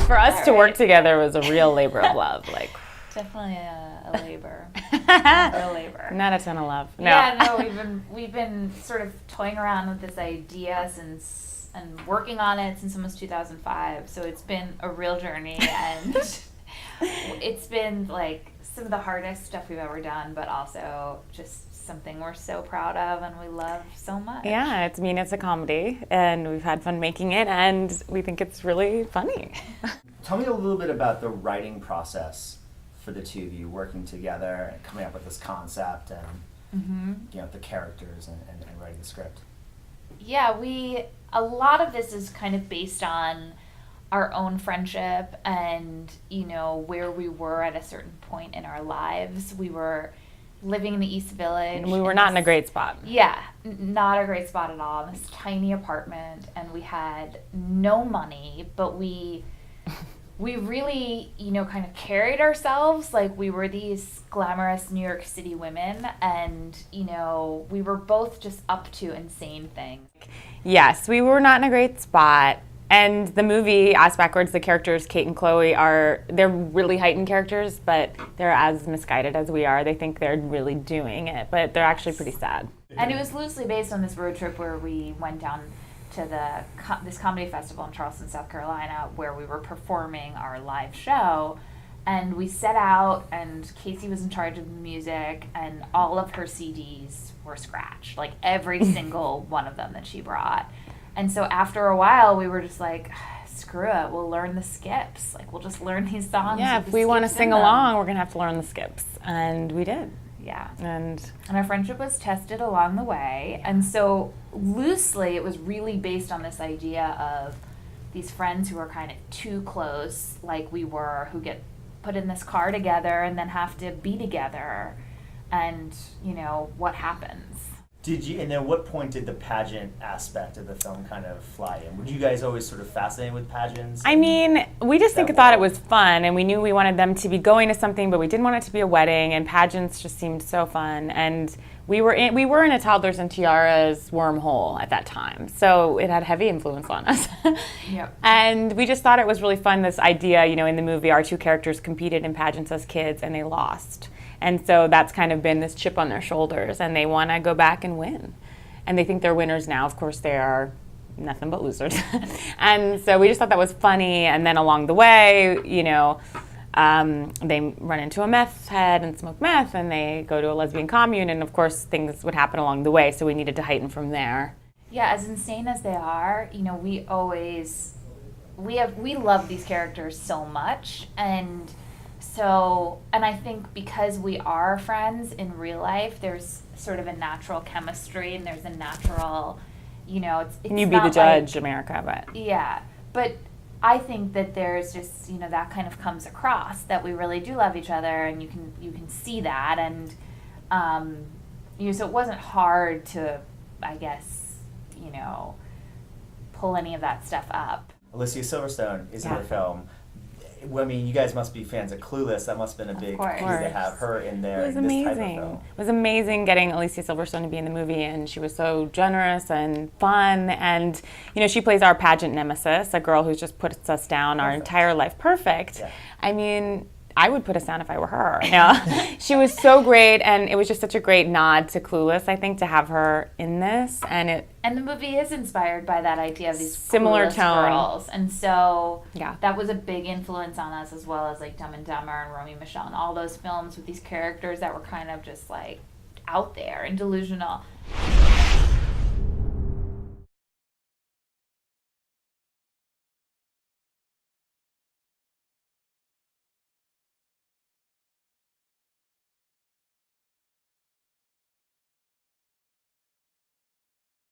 For us to work together was a real labor of love. Like, definitely a labor. A labor. Not a ton of love. No. Yeah, no, we've been sort of toying around with this idea and working on it since almost 2005. So it's been a real journey, and it's been like some of the hardest stuff we've ever done, but also just something we're so proud of and we love so much. Yeah, it's a comedy, and we've had fun making it, and we think it's really funny. Tell me a little bit about the writing process for the two of you working together and coming up with this concept and the characters and writing the script. Yeah, a lot of this is kind of based on our own friendship and, where we were at a certain point in our lives. We were living in the East Village. And we were not in a great spot. Yeah, not a great spot at all. This tiny apartment, and we had no money, but we really, kind of carried ourselves like we were these glamorous New York City women, and, we were both just up to insane things. Yes, we were not in a great spot. And the movie, Ass Backwards, the characters, Kate and Chloe, they're really heightened characters, but they're as misguided as we are. They think they're really doing it, but they're actually pretty sad. And it was loosely based on this road trip where we went down to this comedy festival in Charleston, South Carolina, where we were performing our live show. And we set out, and Casey was in charge of the music, and all of her CDs were scratched, like every single one of them that she brought. And so after a while, we were just like, screw it, we'll learn the skips. Like, we'll just learn these songs. Yeah, if we want to sing along, we're going to have to learn the skips. And we did. Yeah. And our friendship was tested along the way. And so loosely, it was really based on this idea of these friends who are kind of too close, like we were, who get put in this car together and then have to be together. And, what happens. And then what point did the pageant aspect of the film kind of fly in? Were you guys always sort of fascinated with pageants? I mean, we just thought it was fun, and we knew we wanted them to be going to something, but we didn't want it to be a wedding, and pageants just seemed so fun. And we were in a Toddlers and Tiaras wormhole at that time, so it had heavy influence on us. Yep. And we just thought it was really fun, this idea, in the movie, our two characters competed in pageants as kids, and they lost. And so that's kind of been this chip on their shoulders, and they want to go back and win. And they think they're winners now. Of course, they are nothing but losers. And so we just thought that was funny. And then along the way, they run into a meth head and smoke meth, and they go to a lesbian commune. And of course, things would happen along the way, so we needed to heighten from there. Yeah, as insane as they are, we love these characters so much, and I think because we are friends in real life, there's sort of a natural chemistry, and there's a natural, it's Can you be the judge, America, but... Yeah, but I think that there's just, that kind of comes across, that we really do love each other, and you can see that, and, so it wasn't hard to, I guess, pull any of that stuff up. Alicia Silverstone is in the film. I mean, you guys must be fans of Clueless. That must have been a big thing to have her in there. It was in this amazing. Type of film. It was amazing getting Alicia Silverstone to be in the movie, and she was so generous and fun. And she plays our pageant nemesis, a girl who just puts us down our entire life. Perfect. Yeah. I mean, I would put us down if I were her. She was so great, and it was just such a great nod to Clueless, I think, to have her in this. And the movie is inspired by that idea of these similar Clueless tone girls. And so yeah, that was a big influence on us, as well as like Dumb and Dumber and Romy and Michelle and all those films with these characters that were kind of just like out there and delusional.